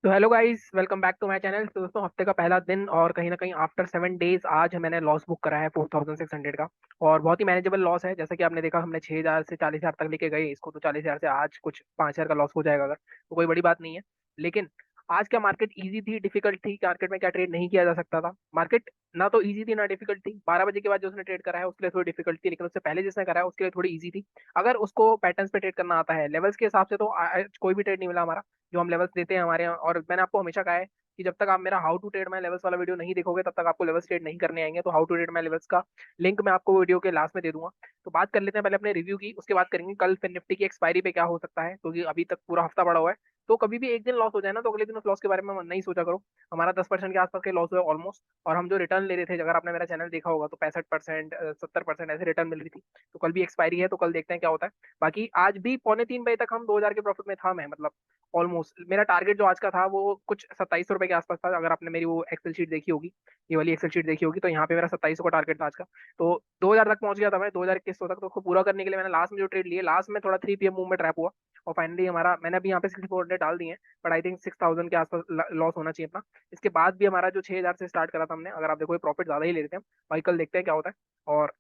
तो hello guys, welcome back to my channel. तो दोस्तों, हफ्ते का पहला दिन और कहीं ना कहीं आफ्टर 7 डेज आज मैंने लॉस बुक करा है 4600 का। और बहुत ही मैनेजेबल लॉस है। जैसा कि आपने देखा, हमने 6000 से 40000 तक लेके गए इसको, तो 40000 से आज कुछ 5000 का लॉस हो जाएगा अगर, तो कोई बड़ी बात नहीं है। लेकिन आज क्या मार्केट इजी थी, डिफिकल्ट थी? मार्केट में क्या ट्रेड नहीं किया जा सकता था? मार्केट ना तो इजी थी ना डिफिकल्ट थी। 12 बजे के बाद जो उसने ट्रेड करा है उसके लिए थोड़ी डिफिकल्ट थी, लेकिन उससे पहले जिसने करा है उसके लिए थोड़ी इजी थी। अगर उसको पैटर्न्स पे ट्रेड करना आता है लेवल्स के हिसाब से, तो कोई भी ट्रेड नहीं मिला हमारा जो हम लेवल्स देते हैं हमारे यहाँ। और मैंने आपको हमेशा कहा है कि जब तक आप मेरा how to trade my levels वाला वीडियो नहीं देखोगे तब तक आपको लेवल्स ट्रेड नहीं करने आएंगे। तो how to trade my levels का लिंक मैं आपको वीडियो के लास्ट में दे दूंगा। तो बात कर लेते हैं पहले अपने रिव्यू की, उसके बाद करेंगे कल फिर निफ्टी की एक्सपायरी पे क्या हो सकता है, क्योंकि अभी तक पूरा हफ्ता पड़ा हुआ है। तो कभी भी एक दिन लॉस हो जाए ना, तो अगले दिन उस लॉस के बारे में नहीं सोचा करो। हमारा 10% के आसपास के लॉस हुआ ऑलमोस्ट। और हम जो रिटर्न ले रहे थे, अगर आपने मेरा चैनल देखा होगा, तो 65%, 70% ऐसे रिटर्न मिल रही थी। तो कल भी एक्सपायरी है, तो कल देखते हैं क्या होता है। बाकी आज भी पौने 3 बजे तक हम 2000 के प्रॉफिट में था मैं, मतलब ऑलमोस्ट। मेरा टारगेट जो आज का था वो कुछ 2700 रुपए के आसपास था। अगर आपने मेरी वो एक्सेल शीट देखी होगी, ये वाली एक्सेल शीट देखी होगी, तो यहाँ पे मेरा 2700 का टारगेट था आज का। तो 2000 तक पहुंच गया था मैं, 2021 तक। तो उसको पूरा करने के लिए मैंने लास्ट में जो ट्रेड लिए, लास्ट में थोड़ा 3 PM मूव में ट्रैप हुआ। और फाइनली हमारा, मैंने अभी यहाँ पे 6400 डाल दिए हैं, बट आई थिंक 6000 के आसपास लॉस होना चाहिए अपना। इसके बाद भी हमारा जो 6000 से स्टार्ट करा था हमने, अगर आप देखो प्रॉफिट ज्यादा ही ले लेते हैं। भाई कल देखते हैं क्या होता है। और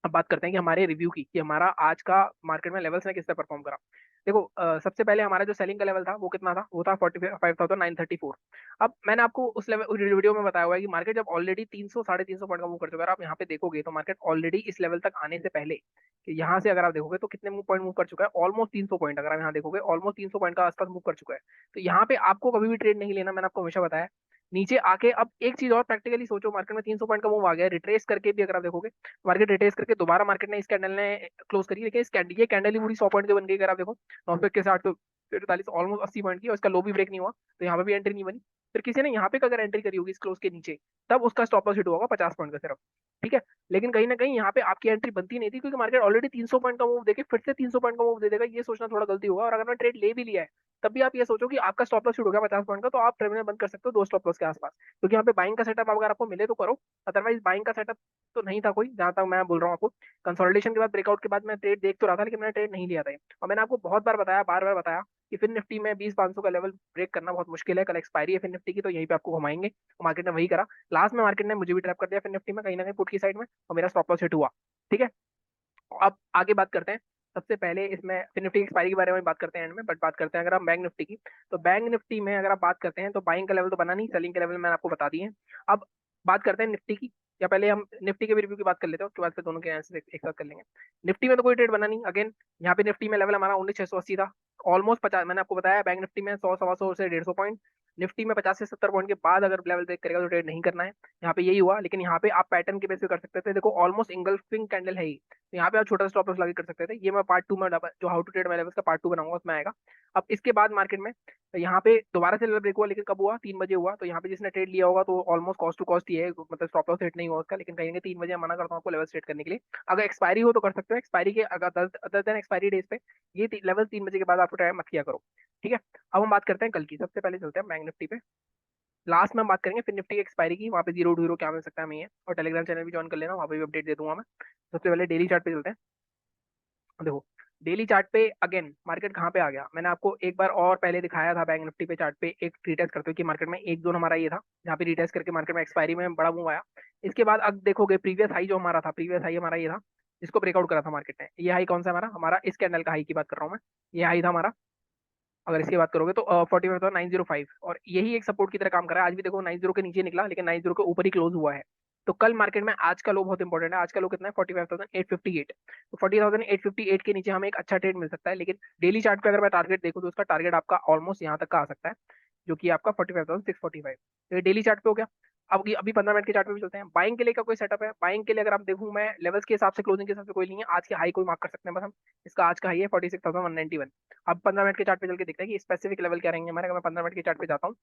अब बात करते हैं कि हमारे रिव्यू की, कि हमारा आज का मार्केट में लेवल्स ने किस तरह परफॉर्म करा। देखो, सबसे पहले हमारा जो सेलिंग का लेवल था वो कितना था, वो था 45,934। अब मैंने आपको उस लेवल, उस वीडियो में बताया हुआ है कि मार्केट जब ऑलरेडी 300 350 पॉइंट का मूव कर चुका है। आप यहाँ पे देखोगे तो मार्केट ऑलरेडी इस लेवल तक आने से पहले, कि यहाँ से अगर आप देखोगे तो कितने पॉइंट मूव कर चुका है, ऑलमोस्ट 300 पॉइंट। अगर आप यहाँ देखोगे ऑलमोस्ट 300 पॉइंट का आसपास मूव कर चुका है। तो यहाँ पे आपको कभी भी ट्रेड नहीं लेना, मैंने आपको हमेशा बताया। नीचे आके अब एक चीज और प्रैक्टिकली सोचो, मार्केट में 300 पॉइंट का मूव आ गया, रिट्रेस करके भी अगर आप देखोगे, मार्केट रिट्रेस करके दोबारा मार्केट ने इस कैंडल ने क्लोज करी, लेकिन इस कैंडल, ये कैंडल ही पूरी 100 पॉइंट की बन गई। अगर आप देखो 961 तो 43, ऑलमोस्ट 80 पॉइंट की, और इसका लो भी ब्रेक नहीं हुआ, तो यहाँ पे भी एंट्री नहीं बनी। फिर किसी ने यहाँ पे अगर एंट्री करी होगी इस क्लोज के नीचे, तब उसका स्टॉप लॉस हिट होगा 50 पॉइंट का सिर्फ। ठीक है। लेकिन कहीं ना कहीं यहाँ पे आपकी एंट्री बनती नहीं थी, क्योंकि मार्केट ऑलरेडी 300 पॉइंट का मूव देके फिर से 300 पॉइंट का मूव दे देगा, ये सोचना थोड़ा गलती होगा। और अगर मैं ट्रेड ले भी लिया है, तब भी आप ये सोचो कि आपका स्टॉप लॉस हिट हो गया 50 पॉइंट का, तो आप ट्रेड बंद कर सकते हो 2 स्टॉप लॉस के आसपास, क्योंकि यहाँ पे बाइंग का सेटअप अगर आपको मिले तो करो। अदरवाइज बाइंग का सेटअप तो नहीं था कोई, जहां तक मैं बोल रहा हूँ आपको। कंसोलिडेशन के बाद, ब्रेकआउट के बाद मैं ट्रेड देख तो रहा था, लेकिन मैंने ट्रेड नहीं लिया था। और मैंने आपको बहुत बार बताया, बार बार बताया, कि फिर निफ्टी में 20-500 का लेवल ब्रेक करना बहुत मुश्किल है। कल एक्सपायरी है फिर निफ्टी की, तो यहीं पे आपको घुमाएंगे। तो मार्केट ने वही करा। लास्ट में मार्केट ने मुझे भी ट्रैप कर दिया फिर निफ्टी में, कहीं ना कहीं पुट की साइड में, और मेरा स्टॉप लॉस हिट हुआ। ठीक है। अब आगे बात करते हैं। सबसे पहले इसमें फिर निफ्टी एक्सपायरी के बारे में बात करते हैं एंड में, बट बात करते हैं अगर हम बैंक निफ्टी की। तो बैंक निफ्टी में अगर आप बात करते हैं, तो बाइंग का लेवल तो बना नहीं, सेलिंग के लेवल मैंने आपको बता दिए हैं। अब बात करते हैं निफ्टी की। या पहले हम निफ्टी के भी रिव्यू की बात कर लेते हैं, उसके बाद फिर दोनों के आंसर एक साथ कर लेंगे। निफ्टी में तो कोई ट्रेड बना नहीं अगेन। यहाँ पे निफ्टी में लेवल हमारा 19680 था, ऑलमोस्ट 50। मैंने आपको बताया बैंक निफ्टी में 100 125 से 150 पॉइंट। निफ्टी में 50 से 70 पॉइंट के बाद अगर लेवल ब्रेक करेगा तो ट्रेड नहीं करना है। यहाँ पे यही हुआ, लेकिन यहाँ पे आप पैटर्न के बेस पे कर सकते थे। देखो ऑलमोस्ट इंगल्फिंग कैंडल है ही, तो यहाँ पे आप छोटा स्टॉप लॉस लगा कर सकते थे। ये मैं पार्ट 2 में जो how to trade my levels का पार्ट 2 बनाऊंगा, उसमें आएगा। अब इसके बाद मार्केट में यहाँ पे दोबारा से लेवल ब्रेक हुआ, लेकिन कब हुआ? 3 बजे हुआ। तो यहाँ पे जिसने ट्रेड लिया होगा तो ऑलमोस्ट कॉस्ट टू कॉस्ट ही है, मतलब स्टॉप लॉस सेट नहीं हुआ उसका। लेकिन कहीं 3 बजे मना करता हूँ आपको लेवल सेट करने के लिए। अगर एक्सपायरी हो तो कर सकते हो, एक्सपायरी के अगर अदर देन एक्सपायरी डेज पे ये लेवल 3 बजे के बाद आपको ट्राई मत किया करो। ठीक है। अब हम बात करते हैं कल की। सबसे पहले चलते हैं बैंक निफ्टी पे। लास्ट में हम बात करेंगे फिर निफ्टी की एक्सपायरी की, वहाँ पे जीरो टू जीरो क्या मिल सकता है हमें ये। और टेलीग्राम चैनल भी ज्वाइन कर लेना, वहाँ पे भी अपडेट दे दूंगा मैं। सबसे पहले डेली चार्ट पे चलते हैं। देखो, डेली चार्ट पे अगेन मार्केट कहाँ पे आ गया, मैंने आपको एक बार और पहले दिखाया था बैंक निफ्टी पे चार्ट पे एक रिटेस्ट करते हुए, कि मार्केट में एक जोन हमारा ये था, जहाँ पे रिटेस्ट करके मार्केट में एक्सपायरी में बड़ा मूव आया। इसके बाद अब देखोगे प्रीवियस हाई जो हमारा था, प्रीवियस हाई हमारा ये था, जिसको ब्रेकआउट करा था मार्केट ने। ये हाई कौन सा हमारा, इस कैंडल का हाई की बात कर रहा हूँ मैं। ये हाई था हमारा। अगर इसकी बात करोगे तो 45,905, और यही एक सपोर्ट की तरह काम कर रहा है। आज भी देखो 90 के नीचे निकला, लेकिन 90 के ऊपर ही क्लोज हुआ है। तो कल मार्केट में आज का लो बहुत इंपॉर्टेंट है। आज का लो कितना है? 45,858। तो 40,858 के नीचे हमें एक अच्छा ट्रेड मिल सकता है। लेकिन डेली चार्ट पे अगर मैं टारगेट देखूँ, तो उसका टारगेट आपका ऑलमोस्ट यहाँ तक का आ सकता है, जो कि आपका 45,645। तो ये डेली चार्ट पे हो गया। अब अभी 15 मिनट के चार्ट पे भी चलते हैं। बाइंग के लिए का कोई सेटअप है? बाइंग के लिए अगर आप देखूं मैं, लेवल्स के हिसाब से, क्लोजिंग के हिसाब से कोई नहीं है। आज के हाई कोई मार्क कर सकते हैं बस हम। इसका आज का हाई है 46,191। अब 15 मिनट के चार्ट पे चल के देखते हैं कि स्पेसिफिक लेवल क्या रहेंगे हमारे। अगर मैं 15 मिनट के चार्ट पे जाता हूँ,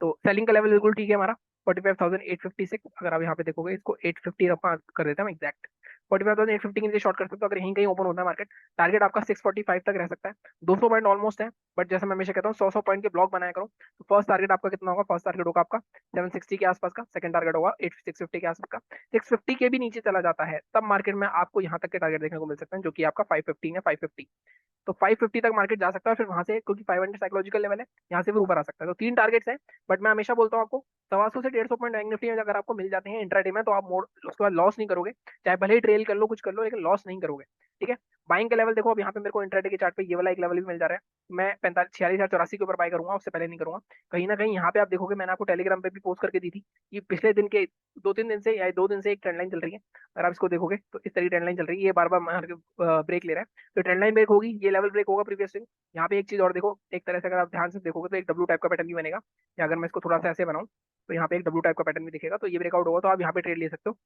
तो सेलिंग का लेवल बिल्कुल ठीक है हमारा। 45,856। अगर आप यहाँ पे देखोगे इसको 850 कर देते हैं हम एग्जैक्ट। 45,850 के नीचे शॉर्ट कर सकते हो अगर यहीं कहीं ओपन होता है मार्केट। टारगेट आपका 645 तक रह सकता है। 200 पॉइंट ऑलमोस्ट है, बट जैसे मैं हमेशा कहता हूँ 100 पॉइंट के ब्लॉक बनाया करो। तो फर्स्ट टारगेट आपका कितना होगा? फर्स्ट टारगेट होगा आपका 760 के आसपास का। सेकंड टारगेट होगा 650 के आसपास का। 650 के भी नीचे चला जाता है तब मार्केट में आपको यहाँ तक के टारगेट देखने को मिल सकते हैं, जो कि आपका 515 है, 550। तो 550 तक मार्केट जा सकता है, फिर वहां से क्योंकि 500 साइकोलॉजिकल लेवल है, यहाँ से फिर ऊपर आ सकता है। तो 3 टारगेट्स हैं। बट मैं हमेशा बोलता हूँ आपको 125 से 150 पॉइंट बैंक निफ्टी में अगर आपको मिल जाते हैं इंट्राडे में, तो आप मोड़ उसके बाद लॉस नहीं करोगे। चाहे भले ही ट्रेल कर लो, कुछ कर लो, लेकिन लॉस नहीं करोगे। ठीक है। बाइंग का लेवल देखो, अब यहाँ पे मेरे को इंट्राडे के चार्ट पे ये वाला एक लेवल भी मिल जा रहा है। मैं 46,084 के ऊपर बाय करूंगा, उससे पहले नहीं करूंगा। कहीं ना कहीं यहाँ पे आप देखोगे, मैंने आपको टेलीग्राम पे भी पोस्ट करके दी थी। ये पिछले दिन के 2-3 दिन से या 2 दिन से एक ट्रेंड लाइन चल रही है। अगर आप इसको देखोगे तो इस तरह ट्रेंड लाइन चल रही है, ये बार बार ब्रेक ले रहा है। तो ट्रेंड लाइन ब्रेक होगी, ये लेवल ब्रेक होगा प्रीवियस स्विंग। यहाँ पे एक चीज और देखो, एक तरह से अगर आप ध्यान से देखोगे तो एक डब्ल्यू टाइप का पैटर्न भी बनेगा। या अगर मैं इसको थोड़ा सा ऐसे बनाऊं तो यहाँ पे एक डब्ल्यू टाइप का पैटर्न भी दिखेगा। तो ये ब्रेकआउट होगा तो आप यहाँ पे ट्रेड ले सकते हो।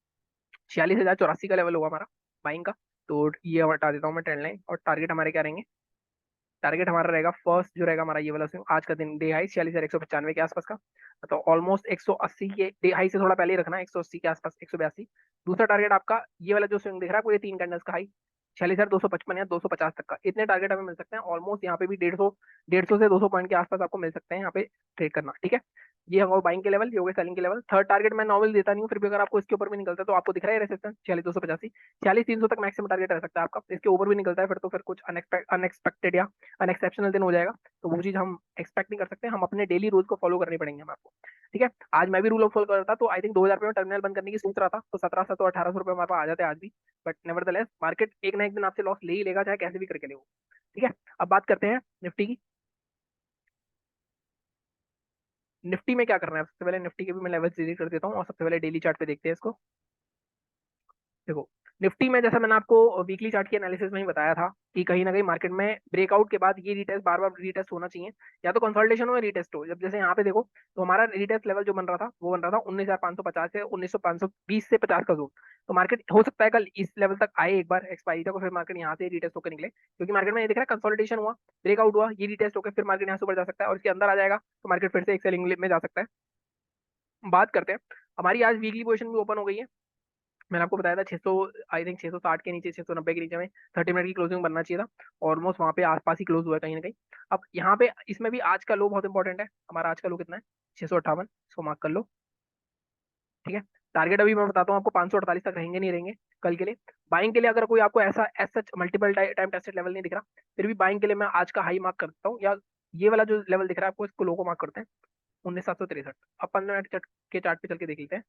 46,084 का लेवल होगा हमारा बाइंग का। तो ये हटा देता हूँ मैं ट्रेंड लाइन, और टारगेट हमारे क्या रहेंगे? टारगेट हमारा रहेगा फर्स्ट जो रहेगा हमारा ये वाला स्विंग, आज का दिन डे हाई 46,195 के आसपास का। तो ऑलमोस्ट 180 के डे हाई से थोड़ा पहले ही रखना है, 180 के आसपास, 182। दूसरा टारगेट आपका ये वाला जो स्विंग दिख रहा है आपको, ये 3 कैंडल्स का हाई 46,255 या 250 तक का। इतने टारगेट हमें मिल सकते हैं ऑलमोस्ट। यहाँ पे भी 150 से 200 पॉइंट के आसपास आपको मिल सकते हैं यहाँ पे ट्रेड करना। ठीक है। ये होगा बाइंग के लेवल, ये हो गए सेलिंग के लेवल। थर्ड टारगेट मैं नॉर्मल देता नहीं हूँ, फिर भी अगर आपको इसके ऊपर भी निकलता है तो आपको दिख रहा है रेसिस्टेंस 46,285, 46,300 तक मैक्सिमम टारगेट रह सकता है आपका। इसके ऊपर भी निकलता है फिर तो फिर कुछ अनएक्सपेक्टेड या अनएक्सेप्शनल दिन हो जाएगा। तो वो चीज हम एक्सपेक्ट नहीं कर सकते, हम अपने डेली रूल्स को फॉलो करनी पड़ेंगे हम आपको। ठीक है। आज मैं भी रूल फॉलो कर रहा था, तो आई थिंक 2,000 रुपये में टर्मिनल बंद करने की सोच रहा था, तो 1700 1800 रुपये हमारे पास आ जाते हैं आज भी। बट नेवरदलेस मार्केट एक ना एक दिन आपसे लॉस ले ही लेगा, चाहे कैसे भी करके ले वो। ठीक है। अब बात करते हैं निफ्टी की। निफ्टी में क्या करना है? सबसे पहले निफ्टी के भी मैं लेवल डिलीट कर देता हूँ, और सबसे पहले डेली चार्ट पे देखते हैं इसको। देखो, निफ्टी में जैसा मैंने आपको वीकली चार्ट की एनालिसिस में ही बताया था कि कहीं ना कहीं मार्केट में ब्रेकआउट के बाद ये रीटेस्ट बार बार रीटेस्ट होना चाहिए। या तो कंसोलिडेशन हो या रीटेस्ट हो। जब जैसे यहाँ पे देखो, तो हमारा रीटेस्ट लेवल जो बन रहा था वो बन रहा था 19,550 से 19,520 से 50 का जोन। तो मार्केट हो सकता है कल इस लेवल तक आए एक बार एक्सपायरी तक, और फिर मार्केट यहाँ से रीटेस्ट होकर निकले, क्योंकि मार्केट में ये दिख रहा है कंसोलिडेशन हुआ, ब्रेकआउट हुआ, ये रीटेस्ट होकर फिर मार्केट यहाँ से ऊपर जा सकता है, और इसके अंदर आ जाएगा तो मार्केट फिर से एक सेलिंग में जा सकता है। बात करते हैं, हमारी आज वीकली पोजीशन भी ओपन हो गई है। मैंने आपको बताया था 600, आई थिंक 660 के नीचे, 690 के नीचे में 30 मिनट की क्लोजिंग बनना चाहिए था। ऑलमोस्ट वहां पे आसपास ही क्लोज हुआ है कहीं ना कहीं। अब यहाँ पे इसमें भी आज का लो बहुत इंपॉर्टेंट है। हमारा आज का लो कितना है? 658, इसको मार्क कर लो। ठीक है। टारगेट अभी मैं बताता हूँ आपको 548 तक रहेंगे नहीं रहेंगे कल के लिए। बाइंग के लिए अगर कोई आपको ऐसा सच मल्टीपल टाइम टेस्टेड लेवल नहीं दिख रहा, फिर भी बाइंग के लिए मैं आज का हाई मार्क करता हूँ, या ये वाला जो लेवल दिख रहा है आपको, इसको लो को मार्क करते हैं 19,763। अब 15 मिनट के चार्ट पे चल के देख लेते हैं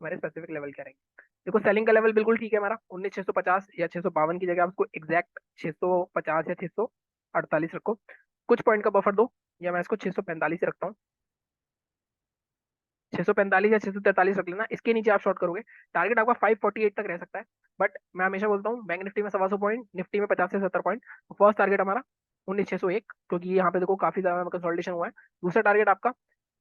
हमारे स्पेसिफिक लेवल क्या रहेंगे। देखो, सेलिंग का लेवल बिल्कुल ठीक है हमारा 19,650 या 652 की जगह आप उसको एग्जैक्ट 650 या 648 रखो। कुछ पॉइंट का बफर दो, या मैं इसको 645 रखता हूँ। 645 या 643 रख लेना, इसके नीचे आप शॉर्ट करोगे टारगेट आपका 548 तक रह सकता है। बट मैं हमेशा बोलता हूँ बैंक निफ्टी में 125 पॉइंट, निफ्टी में 50 से 70 पॉइंट। फर्स्ट टारगेट हमारा 19,601, क्योंकि यहाँ पे देखो काफी ज्यादा कंसोलिडेशन हुआ है। दूसरा टारगेट आपका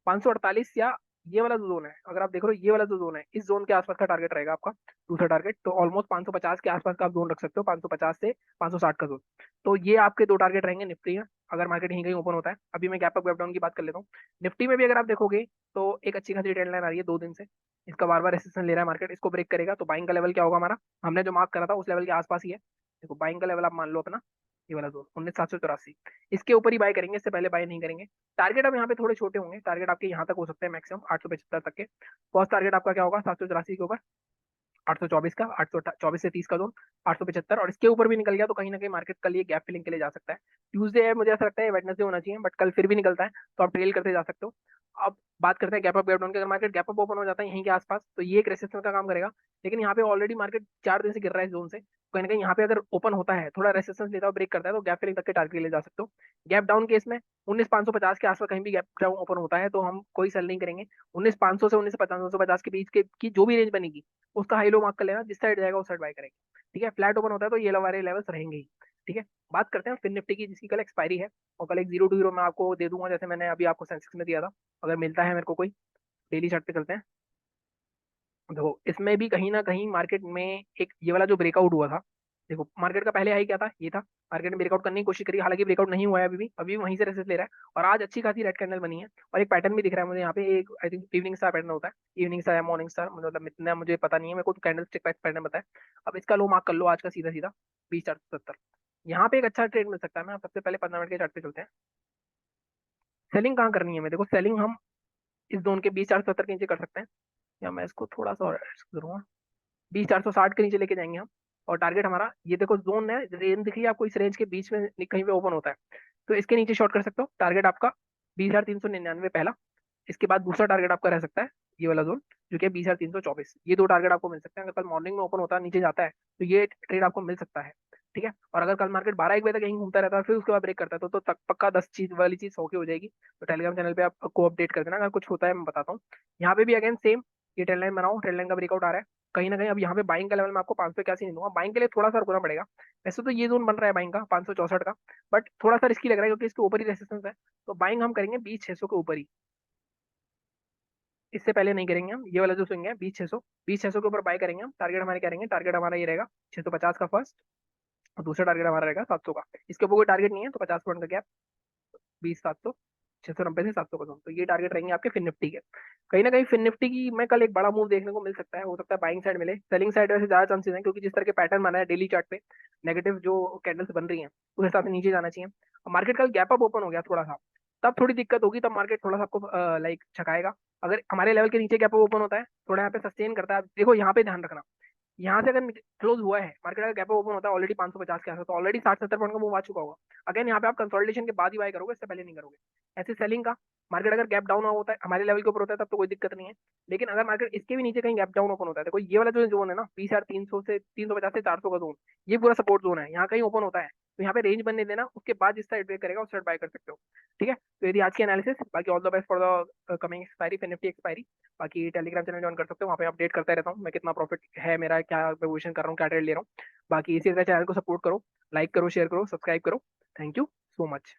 548, या ये वाला जो जोन है, अगर आप देख रहे हो ये वाला जो जोन है, इस जोन के आसपास का टारगेट रहेगा आपका दूसरा टारगेट। तो ऑलमोस्ट 550 के आसपास का आप जोन रख सकते हो, 550 से 560 का जोन। तो ये आपके दो टारगेट रहेंगे निफ्टी में, अगर मार्केट यहीं कहीं ओपन होता है। अभी मैं गैप अप गैप डाउन की बात कर लेता हूँ। निफ्टी में भी अगर आप देखोगे तो एक अच्छी खासी ट्रेंड लाइन आ रही है 2 दिन से। इसका बार बार रेसिस्टेंस ले रहा है मार्केट, इसको ब्रेक करेगा तो बाइंग का लेवल क्या होगा हमारा? हमने जो मार्क करा था उस लेवल के आसपास ही है। देखो, बाइंग का लेवल आप मान लो अपना ये वाला जोन 19,784, इसके ऊपर ही बाय करेंगे, इससे पहले बाय नहीं करेंगे। टारगेट अब यहाँ पे थोड़े छोटे होंगे, टारगेट आपके यहाँ तक हो सकते हैं मैक्सिमम 875 तक के। फर्स्ट टारगेट आपका क्या होगा? 784 के ऊपर 824 का, 824 से 30 का जोन 875, और इसके ऊपर भी निकल गया तो कहीं ना कहीं मार्केट कल ये गैप फिलिंग के लिए जा सकता है। ट्यूसडे है, मुझे ऐसा लगता है वेडनेसडे होना चाहिए, बट कल फिर भी निकलता है तो आप ट्रेल करते जा सकते हो। अब बात करते हैं गैप अप गैप डाउन की। अगर मार्केट गैप अप ओपन हो जाता है यहीं के आसपास तो ये एक रेसिस्टेंस का काम करेगा। लेकिन यहाँ पे ऑलरेडी मार्केट 4 दिन से गिर रहा है इस जोन से, कहीं ना कहीं यहाँ पे अगर ओपन होता है, थोड़ा रेसिस्टेंस लेता है, ब्रेक करता है, तो गैप फिलिंग तक के टारगेट के लिए जा सकते हो। गैप डाउन केस में 19,550 के आसपास कहीं भी गैप डाउन ओपन होता है तो हम कोई सेल नहीं करेंगे। 19,500 से 19,550 के बीच की जो भी रेंज बनेगी उसका हाई लो मार्क कर लेना, जिस साइड जाएगा उस साइड बाय करेंगे। ठीक है। फ्लैट ओपन होता है तो ये वाले लेवल्स रहेंगे ही। ठीक है। बात करते हैं फिर निफ्टी की, जिसकी कल एक्सपायरी है, और कल एक 0 to 0 मैं आपको दे दूंगा, जैसे मैंने अभी आपको सेंसेक्स में दिया था। अगर मिलता है मेरे को कोई, डेली चार्ट पे चलते हैं। देखो, इसमें भी कहीं ना कहीं मार्केट में एक ये वाला जो ब्रेकआउट हुआ था, देखो मार्केट का पहले हाई क्या था, ये था। मार्केट ने ब्रेकआउट करने की कोशिश करी, हालांकि ब्रेकआउट नहीं हुआ है अभी भी वहीं से रेसिस्ट ले रहा है। और आज अच्छी खासी रेड कैंडल बनी है, और एक पैटर्न भी दिख रहा है मुझे यहाँ पे। एक I think evening star pattern होता है, इवनिंग स्टार या मॉर्निंग स्टार, मतलब इतना मुझे पता नहीं है, मेरे को तो कैंडल स्टिक पैटर्न पता है। अब इसका लो मार्क कर लो आज का, सीधा सीधा 20,470। यहाँ पे एक अच्छा ट्रेड मिल सकता है ना। सबसे पहले 15 मिनट के चार्ट पे चलते हैं। सेलिंग कहाँ करनी है हमें, देखो सेलिंग हम इस जोन के 20,470 के नीचे कर सकते हैं, या मैं इसको थोड़ा सा और करूँगा, 20,460 के नीचे लेके जाएंगे हम। और टारगेट हमारा ये देखो, जोन है, रेंज दिख रही है आपको, इस रेंज के बीच में कहीं पे ओपन होता है, तो इसके नीचे शॉर्ट कर सकते हो। टारगेट आपका 20,399 पहला। इसके बाद दूसरा टारगेट आपका रह सकता है ये वाला जोन, जो कि 20,324। ये दो टारगेट आपको मिल सकते हैं। अगर कल मॉर्निंग में ओपन होता है, नीचे जाता है, तो ये ट्रेड आपको मिल सकता है। ठीक है। और अगर कल मार्केट 12-1 बजे तक कहीं घूमता रहता है, फिर उसके बाद ब्रेक करता है, तो पक्का 10 चीज वाली चीज होके हो जाएगी। तो टेलीग्राम चैनल पे आपको अपडेट कर देना, अगर कुछ होता है मैं बताता हूँ। यहाँ पे भी अगेन सेम, ये ट्रेंड लाइन बनाओ, ट्रेंड लाइन का ब्रेकआउट आ रहा है कहीं ना कहीं। अब यहाँ पे बाइंग का लेवल मैं आपको 581 नहीं दूंगा, बाइंग के लिए थोड़ा सा रुकना पड़ेगा। वैसे तो ये जोन बन रहा है बाइंग का 564 का, बट थोड़ा सा रिस्की लग रहा है क्योंकि इसके ऊपर ही रेसिस्टेंस है। तो बाइंग हम करेंगे 20,600 के ऊपर ही, इससे पहले नहीं करेंगे हम। ये वाला जो स्विंग है 20,600, 20,600 के ऊपर बाय करेंगे हम। टारगेट हमारे क्या रहेंगे, टारगेट हमारा ये रहेगा 650 का फर्स्ट, और दूसरा टारगेट हमारा रहेगा 700 का। इसके ऊपर कोई टारगेट नहीं है, तो 50 पॉइंट का गैप, 20,700, 690 से 700 का जोन, तो ये टारगेट रहेंगे आपके फिन निफ्टी के। कहीं ना कहीं फिन निफ्टी की मैं कल एक बड़ा मूव देखने को मिल सकता है, हो सकता है बाइंग साइड मिले, सेलिंग साइड वैसे ज्यादा चांसेस हैं, क्योंकि जिस तरह के पैटर्न बना है डेली चार्ट पे, नेगेटिव जो कैंडल्स बन रही हैं, उस हिसाब से नीचे जाना चाहिए। मार्केट कल गैप अप ओपन हो गया थोड़ा सा, तब थोड़ी दिक्कत होगी, तब मार्केट थोड़ा सा आपको लाइक छकाएगा। अगर हमारे लेवल के नीचे गैप अप ओपन होता है, थोड़ा यहाँ पे सस्टेन करता है, देखो यहाँ पे ध्यान रखना, यहाँ से अगर क्लोज हुआ है मार्केट, अगर गैप ओपन होता है ऑलरेडी 550 के आसपास, तो ऑलरेडी 60-70 पॉइंट का मूव आ चुका होगा। अगेन यहाँ पे आप कंसोलिडेशन के बाद ही बाय करोगे, इससे पहले नहीं करोगे। ऐसे सेलिंग का, मार्केट अगर गैप डाउन होता है हमारे लेवल के ऊपर होता है, तब तो कोई दिक्कत नहीं है। लेकिन अगर मार्केट इसके भी नीचे कहीं गैप डाउन ओपन होता है, देखो ये वाला जो जोन है ना, 20,300 से 350 से 400 का जोन, ये पूरा सपोर्ट जोन है, यहाँ कहीं ओपन होता है, तो यहाँ पे रेंज बनने देना, उसके बाद जिस साइड ब्रेक करेगा उस साइड बाय कर सकते हो। ठीक है। तो यदि आज की एनालिसिस, बाकी all the best for the coming expiry, Nifty expiry. बाकी टेलीग्राम चैनल ज्वाइन कर सकते हो, वहाँ पे अपडेट करता रहता हूँ मैं, कितना प्रॉफिट है मेरा, क्या पोजिशन कर रहा हूँ, क्या ट्रेड ले रहा हूँ। बाकी इसी तरह चैनल को सपोर्ट करो, लाइक करो, शेयर करो, सब्सक्राइब करो। Thank you so much.